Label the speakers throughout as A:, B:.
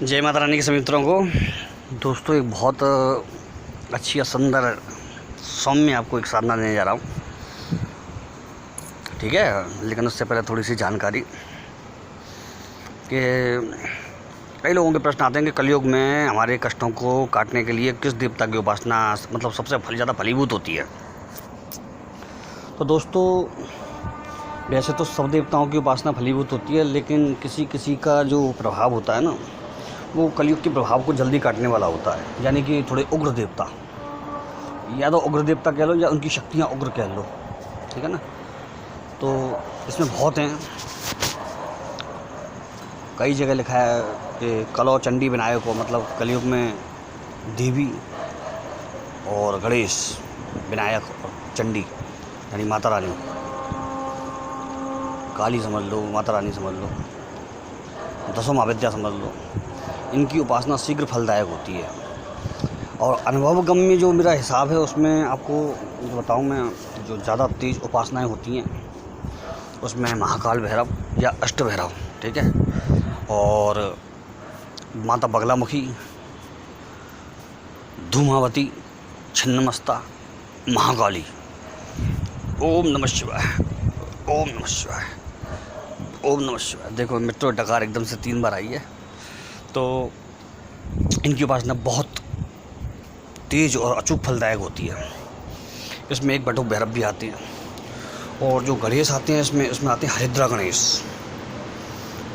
A: जय माता रानी के सभी मित्रों को। दोस्तों, एक बहुत अच्छी और सुंदर सौम्य आपको एक साधना देने जा रहा हूँ, ठीक है। लेकिन उससे पहले थोड़ी सी जानकारी कि कई लोगों के प्रश्न आते हैं कि कलयुग में हमारे कष्टों को काटने के लिए किस देवता की उपासना मतलब सबसे ज़्यादा फलीभूत होती है। तो दोस्तों, वैसे तो सब देवताओं की उपासना फलीभूत होती है, लेकिन किसी किसी का जो प्रभाव होता है ना, वो कलयुग के प्रभाव को जल्दी काटने वाला होता है। यानी कि थोड़े उग्र देवता, या तो उग्र देवता कह लो या उनकी शक्तियाँ उग्र कह लो, ठीक है ना। तो इसमें बहुत हैं, कई जगह लिखा है कि कलौ चंडी विनायक को, मतलब कलयुग में देवी और गणेश, विनायक और चंडी यानी माता रानी, काली समझ लो, माता रानी समझ लो, दसों महाविद्या समझ लो, इनकी उपासना शीघ्र फलदायक होती है। और अनुभवगम्य जो मेरा हिसाब है उसमें आपको जो बताऊँ मैं, जो ज़्यादा तेज़ उपासनाएं होती हैं उसमें महाकाल भैरव या अष्ट भैरव, ठीक है, और माता बगलामुखी, धूमावती, छिन्नमस्ता, महाकाली। ओम नमः शिवाय, ओम नमः शिवाय, ओम नमः शिवाय। देखो मित्रों, डकार एकदम से 3 बार आई है। तो इनकी उपासना बहुत तेज और अचूक फलदायक होती है। इसमें एक बटुक भैरव भी आते हैं, और जो गणेश आते हैं इसमें आते हैं हरिद्रा गणेश,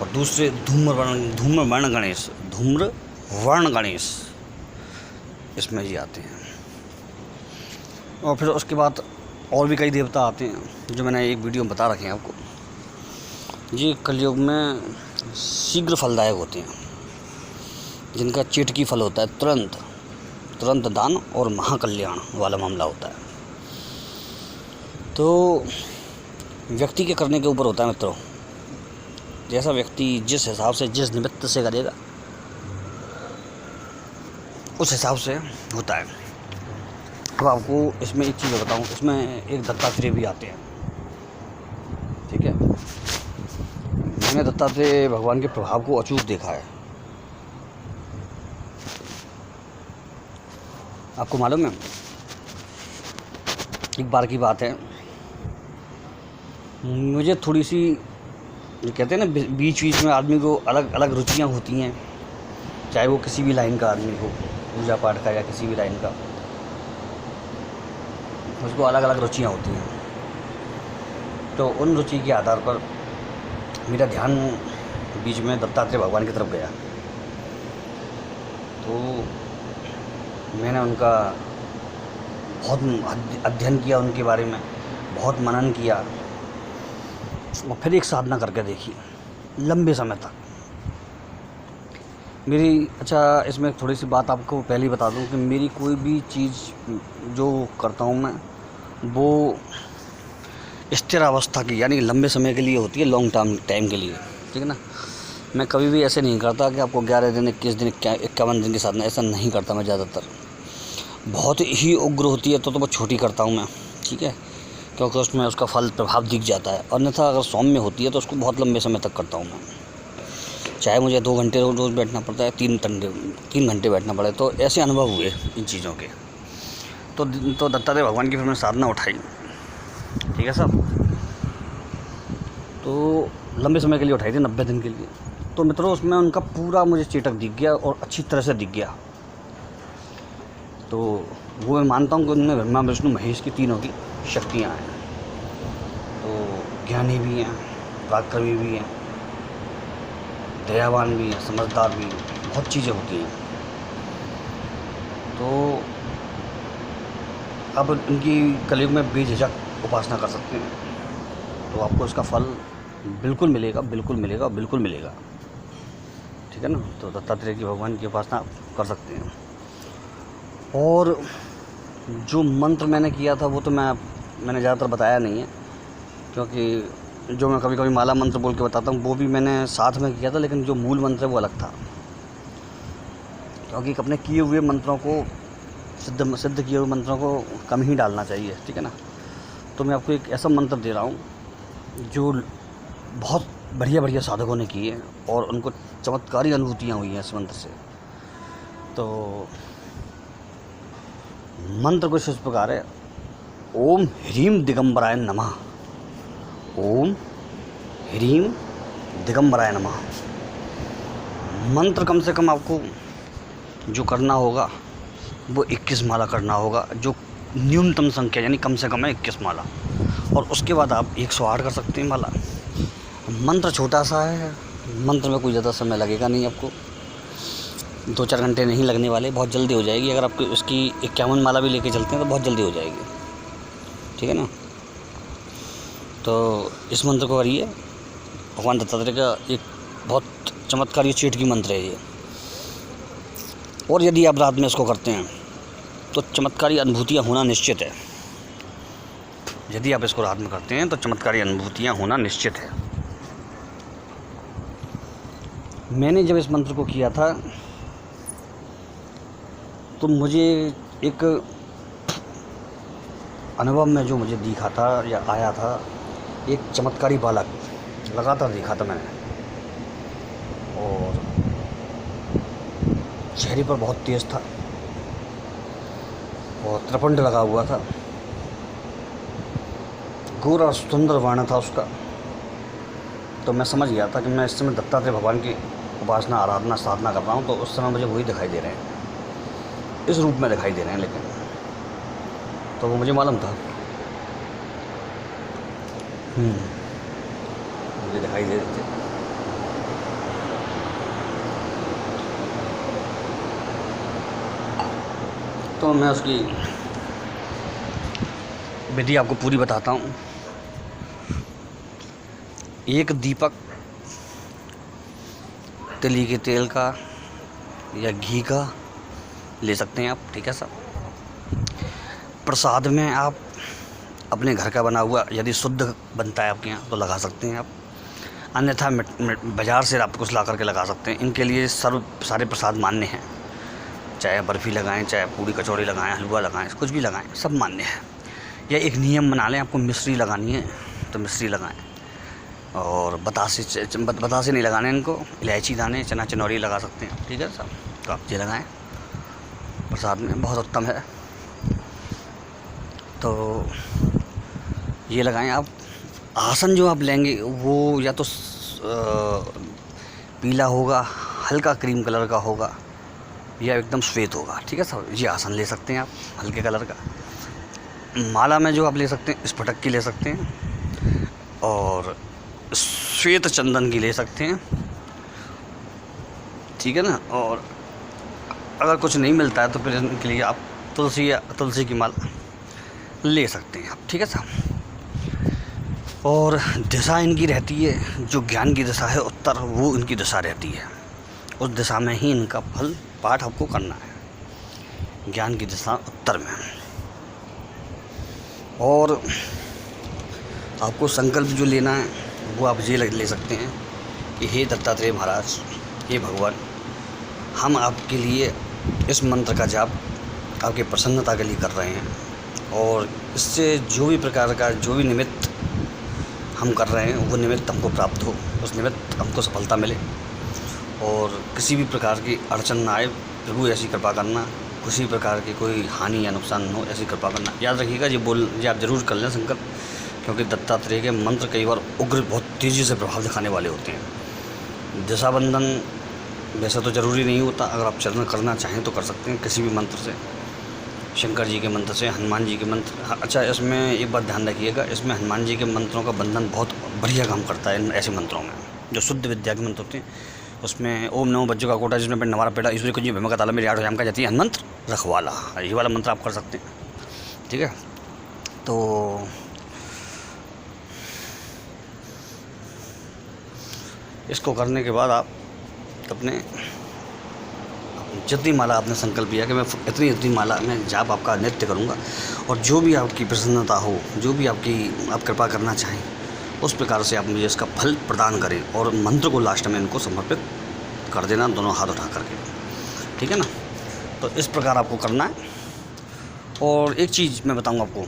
A: और दूसरे धूम्रवर्ण गणेश इसमें ये आते हैं। और फिर उसके बाद और भी कई देवता आते हैं जो मैंने एक वीडियो में बता रखे हैं आपको। ये कलयुग में शीघ्र फलदायक होते हैं, जिनका चेटकी फल होता है, तुरंत दान और महाकल्याण वाला मामला होता है। तो व्यक्ति के करने के ऊपर होता है मित्रों। जैसा व्यक्ति जिस हिसाब से, जिस निमित्त से करेगा, उस हिसाब से होता है। अब आपको इसमें एक चीज़ बताऊं, इसमें एक दत्तात्रेय भी आते हैं, ठीक है। मैंने दत्तात्रेय भगवान के प्रभाव को अचूक देखा है। आपको मालूम है, एक बार की बात है, मुझे थोड़ी सी, जो कहते हैं ना, बीच में आदमी को अलग अलग रुचियाँ होती हैं, चाहे वो किसी भी लाइन का आदमी हो, पूजा पाठ का या किसी भी लाइन का, उसको अलग अलग रुचियाँ होती हैं। तो उन रुचि के आधार पर मेरा ध्यान बीच में दत्तात्रेय भगवान की तरफ गया। तो मैंने उनका बहुत अध्ययन किया, उनके बारे में बहुत मनन किया, और फिर एक साधना करके देखी लंबे समय तक मेरी। अच्छा, इसमें थोड़ी सी बात आपको पहले ही बता दूं कि मेरी कोई भी चीज़ जो करता हूं मैं, वो स्थिर अवस्था की, यानी लंबे समय के लिए होती है, लॉन्ग टाइम के लिए, ठीक है ना। मैं कभी भी ऐसे नहीं करता कि आपको 11 दिन, 21 दिन, 51 दिन की साधना, ऐसा नहीं करता मैं। ज़्यादातर बहुत ही उग्र होती है तो वो छोटी करता हूँ मैं, ठीक है, क्योंकि उसमें उसका फल प्रभाव दिख जाता है। अन्यथा अगर सौम्य होती है तो उसको बहुत लंबे समय तक करता हूँ मैं, चाहे मुझे 2 घंटे रोज़ बैठना पड़ता है, 3 घंटे बैठना पड़े। तो ऐसे अनुभव हुए इन चीज़ों के। तो दत्तात्रेय भगवान की फिर मैंने साधना उठाई, ठीक है साहब। तो लंबे समय के लिए उठाई थी, 90 दिन के लिए। तो मित्रों, उसमें उनका पूरा मुझे चेटक दिख गया और अच्छी तरह से दिख गया। तो वो मैं मानता हूँ कि उनमें ब्रह्मा विष्णु महेश की तीनों की शक्तियाँ हैं। तो ज्ञानी भी हैं, पराक्रमी भी हैं, दयावान भी हैं, समझदार भी हैं, बहुत चीज़ें होती हैं। तो अब इनकी कलयुग में बेझिझक उपासना कर सकते हैं, तो आपको इसका फल बिल्कुल मिलेगा, बिल्कुल मिलेगा, बिल्कुल मिलेगा, ठीक है ना। तो दत्तात्रेय की भगवान की उपासना कर सकते हैं। और जो मंत्र मैंने किया था वो तो मैंने ज़्यादातर बताया नहीं है, क्योंकि जो मैं कभी कभी माला मंत्र बोल के बताता हूँ वो भी मैंने साथ में किया था, लेकिन जो मूल मंत्र है वो अलग था। क्योंकि अपने किए हुए मंत्रों को, सिद्ध किए हुए मंत्रों को कम ही डालना चाहिए, ठीक है ना। तो मैं आपको एक ऐसा मंत्र दे रहा हूँ जो बहुत बढ़िया बढ़िया साधकों ने की है और उनको चमत्कारी अनुभूतियाँ हुई हैं इस मंत्र से। तो मंत्र कुछ इस प्रकार है, ओम ह्रीम दिगंबराय नमः। ओम ह्रीम दिगंबराय नमः। मंत्र कम से कम आपको जो करना होगा वो 21 माला करना होगा, जो न्यूनतम संख्या यानी कम से कम है 21 माला। और उसके बाद आप 108 कर सकते हैं माला। मंत्र छोटा सा है, मंत्र में कोई ज़्यादा समय लगेगा नहीं आपको, 2-4 घंटे नहीं लगने वाले, बहुत जल्दी हो जाएगी। अगर आपको इसकी 51 माला भी लेके चलते हैं तो बहुत जल्दी हो जाएगी, ठीक है ना। तो इस मंत्र को करिए। भगवान दत्तात्रेय का एक बहुत चमत्कारी चेटकी मंत्र है ये। और यदि आप रात में इसको करते हैं तो चमत्कारी अनुभूतियाँ होना निश्चित है। यदि आप इसको रात में करते हैं तो चमत्कारी अनुभूतियाँ होना निश्चित है। मैंने जब इस मंत्र को किया था तो मुझे एक अनुभव में जो मुझे दिखा था या आया था, एक चमत्कारी बालक लगातार देखा था मैंने, और चेहरे पर बहुत तेज था और त्रिपुंड लगा हुआ था, गोरा सुंदर वर्ण था उसका। तो मैं समझ गया था कि मैं इस समय दत्तात्रेय भगवान की उपासना, आराधना, साधना कर रहा हूँ। तो उस समय मुझे वही दिखाई दे रहे हैं, इस रूप में दिखाई दे रहे हैं। लेकिन तो वो मुझे मालूम था, मुझे दिखाई दे रहे थे। तो मैं उसकी विधि आपको पूरी बताता हूँ। एक दीपक तिली के तेल का या घी का ले सकते हैं आप, ठीक है साहब। प्रसाद में आप अपने घर का बना हुआ यदि शुद्ध बनता है आपके यहाँ तो लगा सकते हैं आप, अन्यथा बाज़ार से आप कुछ ला करके लगा सकते हैं। इनके लिए सारे प्रसाद मान्य हैं, चाहे बर्फ़ी लगाएं, चाहे पूड़ी कचौड़ी लगाएं, हलवा लगाएं, कुछ भी लगाएं, सब मान्य है। या एक नियम बना लें, आपको मिश्री लगानी है तो मिश्री लगाएं, और बतासे नहीं लगाने इनको, इलायची दाने, चना चनौरी लगा सकते हैं, ठीक है साहब। तो आप ये लगाएं प्रसाद में, बहुत उत्तम है। तो ये लगाएं आप। आसन जो आप लेंगे वो या तो पीला होगा, हल्का क्रीम कलर का होगा, या एकदम श्वेत होगा, ठीक है साहब। ये आसन ले सकते हैं आप हल्के कलर का। माला में जो आप ले सकते हैं स्फटिक की ले सकते हैं, और श्वेत चंदन की ले सकते हैं, ठीक है ना। और अगर कुछ नहीं मिलता है तो फिर इनके लिए आप तुलसी की माला ले सकते हैं आप, ठीक है साहब। और दिशा इनकी रहती है, जो ज्ञान की दिशा है उत्तर, वो इनकी दिशा रहती है। उस दिशा में ही इनका फल पाठ आपको करना है, ज्ञान की दिशा उत्तर में। और आपको संकल्प जो लेना है वो आप ये ले सकते हैं कि हे दत्तात्रेय महाराज, हे भगवान, हम आपके लिए इस मंत्र का जाप आपकी प्रसन्नता के लिए कर रहे हैं, और इससे जो भी प्रकार का जो भी निमित्त हम कर रहे हैं वो निमित्त हमको प्राप्त हो, उस निमित्त हमको सफलता मिले, और किसी भी प्रकार की अड़चन ना आए। प्रभु ऐसी कृपा करना, किसी प्रकार की कोई हानि या नुकसान न हो, ऐसी कृपा करना। याद रखिएगा, ये आप ज़रूर कर लें संकल्प, क्योंकि दत्तात्रेय के मंत्र कई बार उग्र, बहुत तेज़ी से प्रभाव दिखाने वाले होते हैं। दिशाबंधन वैसे तो ज़रूरी नहीं होता, अगर आप चरण करना चाहें तो कर सकते हैं किसी भी मंत्र से, शंकर जी के मंत्र से, हनुमान जी के मंत्र। अच्छा, इसमें एक बात ध्यान रखिएगा, इसमें हनुमान जी के मंत्रों का बंधन बहुत बढ़िया काम करता है। ऐसे मंत्रों में जो शुद्ध विद्या के मंत्र होते हैं, उसमें ओम नमो बज्जो का कोटा, जिसमें नवारा पेड़ा, ईश्वरी कुंजी भीमा का ताला मेरी 8 जाम का जाती है हनुमंत्र रखवाला, ये वाला मंत्र आप कर सकते हैं, ठीक है। तो इसको करने के बाद आप अपने जितनी माला आपने संकल्प किया कि मैं इतनी माला में जाप आपका नित्य करूँगा, और जो भी आपकी प्रसन्नता हो, जो भी आप कृपा करना चाहें, उस प्रकार से आप मुझे इसका फल प्रदान करें, और मंत्र को लास्ट में इनको समर्पित कर देना, दोनों हाथ उठा करके, ठीक है ना। तो इस प्रकार आपको करना है। और एक चीज़ मैं बताऊंगा आपको,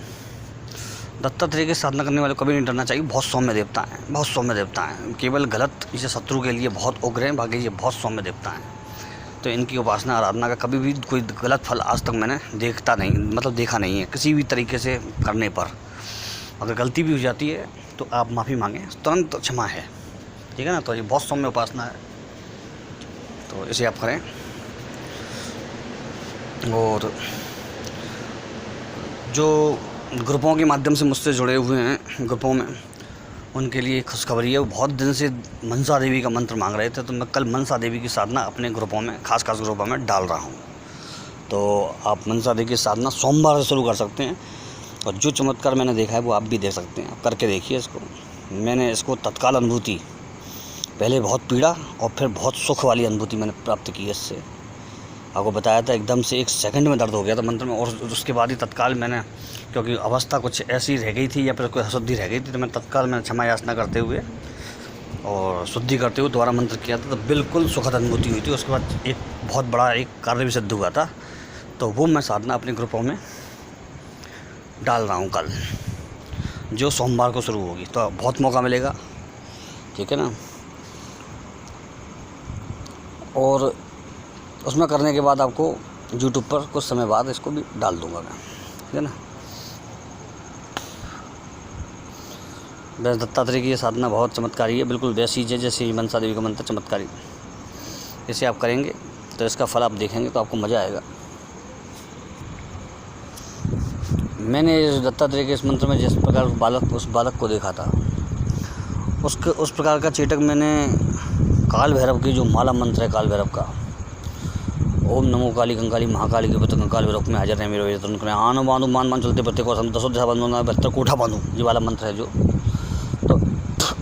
A: दत्तात्रेय की साधना करने वाले को कभी नहीं डरना चाहिए। बहुत सौम्य देवता हैं, बहुत सौम्य देवता हैं। केवल गलत इसे शत्रु के लिए बहुत उग्र हैं, बाकी ये बहुत सौम्य देवता हैं। तो इनकी उपासना आराधना का कभी भी कोई गलत फल आज तक मैंने देखा नहीं है किसी भी तरीके से करने पर। अगर गलती भी हो जाती है तो आप माफ़ी मांगें, तुरंत क्षमा है, ठीक है ना। तो ये बहुत सौम्य उपासना है, तो इसे आप करें। और जो ग्रुपों के माध्यम से मुझसे जुड़े हुए हैं ग्रुपों में, उनके लिए खुशखबरी है। वो बहुत दिन से मनसा देवी का मंत्र मांग रहे थे, तो मैं कल मनसा देवी की साधना अपने ग्रुपों में, खास ग्रुपों में डाल रहा हूँ। तो आप मनसा देवी की साधना सोमवार से शुरू कर सकते हैं, और जो चमत्कार मैंने देखा है वो आप भी देख सकते हैं। आप करके देखिए इसको। मैंने इसको तत्काल अनुभूति, पहले बहुत पीड़ा और फिर बहुत सुख वाली अनुभूति मैंने प्राप्त की इससे। आपको बताया था एकदम से 1 सेकंड में दर्द हो गया था मंत्र में, और उसके बाद ही तत्काल मैंने, क्योंकि अवस्था कुछ ऐसी रह गई थी या फिर कोई अशुद्धि रह गई थी, तो मैं तत्काल मैंने क्षमा याचना करते हुए और शुद्धि करते हुए दोबारा मंत्र किया था, तो बिल्कुल सुखद अनुभूति हुई थी। उसके बाद एक बहुत बड़ा एक कार्य भी सिद्ध हुआ था। तो वो मैं साधना अपने ग्रुपों में डाल रहा हूँ कल, जो सोमवार को शुरू होगी। तो बहुत मौका मिलेगा, ठीक है ना। और उसमें करने के बाद आपको यूट्यूब पर कुछ समय बाद इसको भी डाल दूँगा मैं, ठीक है ना। वैसे दत्तात्रेय की ये साधना बहुत चमत्कारी है, बिल्कुल वैसी है जैसे मनसा देवी का मंत्र चमत्कारी। इसे आप करेंगे तो इसका फल आप देखेंगे तो आपको मज़ा आएगा। मैंने दत्तात्रेय के इस मंत्र में जिस प्रकार उस बालक को देखा था, उस प्रकार का चेटक मैंने काल भैरव की जो माला मंत्र है काल भैरव का, ओम नमो काली कंकाली महाकाली के पुत्र कंकाल भैरव में हाजिर है मेरे आनो बांधू मान चलते प्रत्येक को दसों दिशा बंधु बेहतर कोठा बांधू, ये वाला मंत्र है जो। तो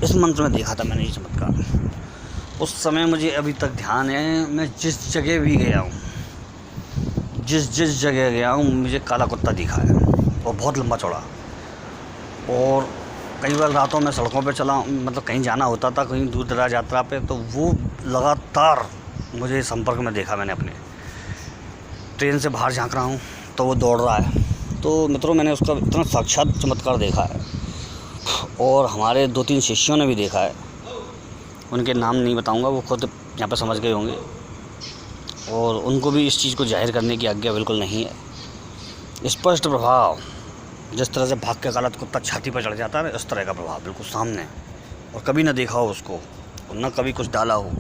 A: इस मंत्र में देखा था मैंने ये चमत्कार। उस समय मुझे अभी तक ध्यान है, मैं जिस जगह भी गया हूँ, जिस जगह गया हूँ, मुझे काला कुत्ता दिखा है, और बहुत लंबा चौड़ा। और कई बार रातों में सड़कों पे चला, मतलब कहीं जाना होता था कहीं दूर दराज यात्रा पे, तो वो लगातार मुझे संपर्क में देखा मैंने। अपने ट्रेन से बाहर झांक रहा हूँ तो वो दौड़ रहा है। तो मित्रों, मैंने उसका इतना साक्षात चमत्कार देखा है, और हमारे 2-3 शिष्यों ने भी देखा है। उनके नाम नहीं बताऊंगा, वो खुद यहाँ पर समझ गए होंगे, और उनको भी इस चीज़ को जाहिर करने की आज्ञा बिल्कुल नहीं है। स्पष्ट प्रभाव, जिस तरह से भाग के काला कुत्ता छाती पर चढ़ जाता है, इस तरह का प्रभाव बिल्कुल सामने, और कभी ना देखा हो उसको, और ना कभी कुछ डाला हो,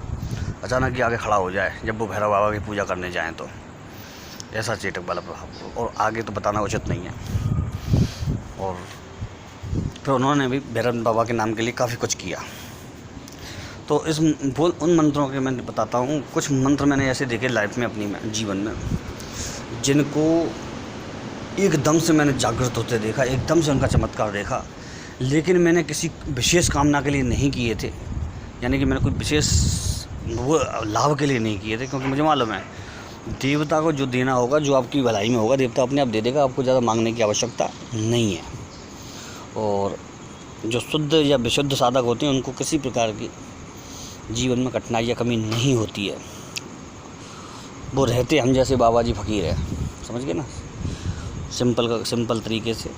A: अचानक ही आगे खड़ा हो जाए जब वो भैरव बाबा की पूजा करने जाएं, तो ऐसा चेटक वाला प्रभाव। और आगे तो बताना उचित नहीं है। और फिर उन्होंने भी भैरव बाबा के नाम के लिए काफ़ी कुछ किया। तो उन मंत्रों के मैं बताता हूँ। कुछ मंत्र मैंने ऐसे देखे लाइफ में, अपनी जीवन में, जिनको एकदम से मैंने जागृत होते देखा, एकदम से उनका चमत्कार देखा, लेकिन मैंने किसी विशेष कामना के लिए नहीं किए थे, यानी कि मैंने कोई विशेष वो लाभ के लिए नहीं किए थे, क्योंकि मुझे मालूम है देवता को जो देना होगा, जो आपकी भलाई में होगा, देवता अपने आप दे देगा, आपको ज़्यादा मांगने की आवश्यकता नहीं है। और जो शुद्ध या विशुद्ध साधक होते हैं, उनको किसी प्रकार की जीवन में कठिनाई या कमी नहीं होती है। वो रहते हम जैसे बाबा जी फकीर है, समझ गए ना, सिंपल तरीके से,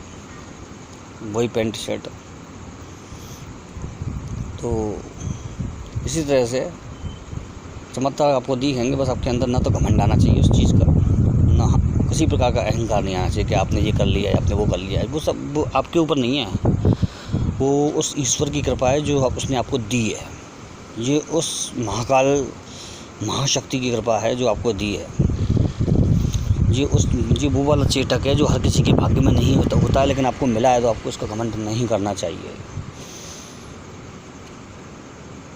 A: वही पैंट शर्ट। तो इसी तरह से चमत्कार आपको दिखेंगे, बस आपके अंदर ना तो घमंड आना चाहिए उस चीज़ का, ना किसी प्रकार का अहंकार नहीं आना चाहिए कि आपने ये कर लिया या आपने वो कर लिया। वो सब वो आपके ऊपर नहीं है, वो उस ईश्वर की कृपा है जो उसने आपको दी है। ये उस महाकाल महाशक्ति की कृपा है जो आपको दी है। ये वो वाला चेटक है जो हर किसी के भाग्य में नहीं होता है, लेकिन आपको मिला है, तो आपको इसका घमंड नहीं करना चाहिए।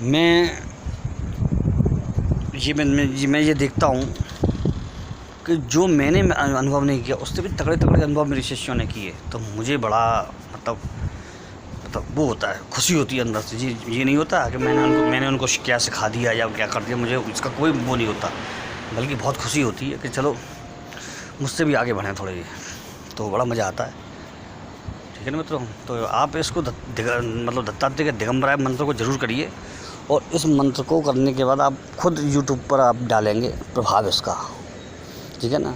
A: मैं ये देखता हूँ कि जो मैंने अनुभव नहीं किया, उससे भी तगड़े अनुभव मेरे शिष्यों ने किए, तो मुझे बड़ा मतलब वो होता है, खुशी होती है अंदर से। ये नहीं होता कि मैंने उनको क्या सिखा दिया या क्या कर दिया, मुझे इसका कोई वो नहीं होता, बल्कि बहुत खुशी होती है कि चलो मुझसे भी आगे बढ़ें थोड़े, तो बड़ा मज़ा आता है। ठीक है ना मित्रों, तो आप इसको मतलब दत्तात्रेय के दिगंबराय मंत्र को ज़रूर करिए, और इस मंत्र को करने के बाद आप खुद यूट्यूब पर आप डालेंगे प्रभाव इसका, ठीक है ना।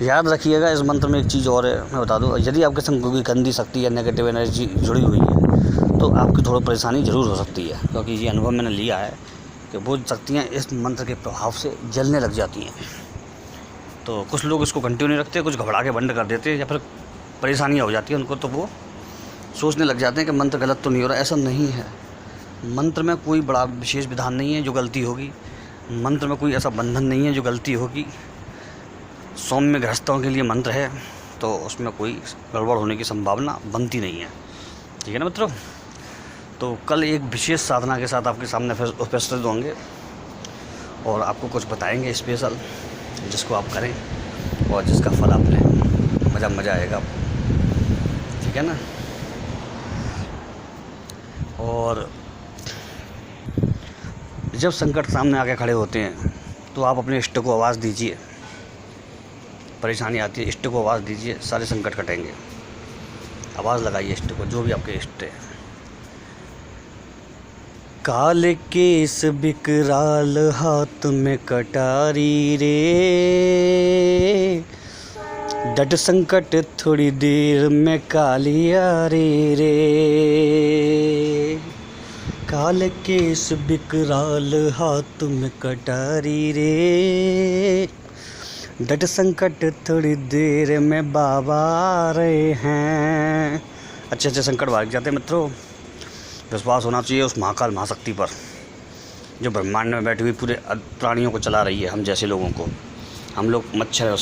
A: याद रखिएगा, इस मंत्र में एक चीज़ और है, मैं बता दूँ, यदि आपके संग कोई गंदी शक्ति या नेगेटिव एनर्जी जुड़ी हुई है तो आपकी थोड़ी परेशानी ज़रूर हो सकती है, क्योंकि ये अनुभव मैंने लिया है कि वो शक्तियाँ इस मंत्र के प्रभाव से जलने लग जाती हैं। तो कुछ लोग इसको कंटिन्यू नहीं रखते, कुछ घबरा के बंद कर देते हैं, या फिर परेशानियाँ हो जाती हैं उनको, तो वो सोचने लग जाते हैं कि मंत्र गलत तो नहीं हो रहा। ऐसा नहीं है, मंत्र में कोई बड़ा विशेष विधान नहीं है जो गलती होगी, मंत्र में कोई ऐसा बंधन नहीं है जो गलती होगी। सौम्य गृहस्थों के लिए मंत्र है, तो उसमें कोई गड़बड़ होने की संभावना बनती नहीं है। ठीक है ना मित्रों। तो कल एक विशेष साधना के साथ आपके सामने फिर उपस्थित होंगे और आपको कुछ बताएंगे स्पेशल, जिसको आप करें और जिसका फल आप लें, मज़ा आएगा आपको। ठीक है ना। और जब संकट सामने आके खड़े होते हैं तो आप अपने इष्ट को आवाज़ दीजिए। परेशानी आती है, इष्ट को आवाज़ दीजिए, सारे संकट कटेंगे। आवाज़ लगाइए इष्ट को, जो भी आपके इष्ट है। काल केस बिकराल हाथ में कटारी रे, डट संकट थोड़ी देर में कालियारी रे। काल केस बिकराल हाथ में कटारी रे, डट संकट थोड़ी देर में बाबा आ रहे हैं। अच्छे संकट भाग जाते हैं मित्रों। विश्वास होना चाहिए उस महाकाल महाशक्ति पर, जो ब्रह्मांड में बैठी हुई पूरे प्राणियों को चला रही है, हम जैसे लोगों को। हम लोग मच्छर है,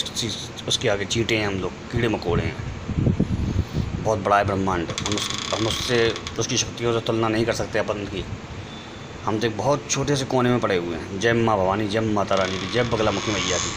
A: उसके आगे चींटे हैं, हम लोग कीड़े मकोड़े हैं। बहुत बड़ा है ब्रह्मांड, हम उससे, उसकी शक्तियों से तुलना नहीं कर सकते अपन की। हम तो एक बहुत छोटे से कोने में पड़े हुए हैं। जय माँ भवानी, जय माता रानी की, जय बगलामुखी मैया की।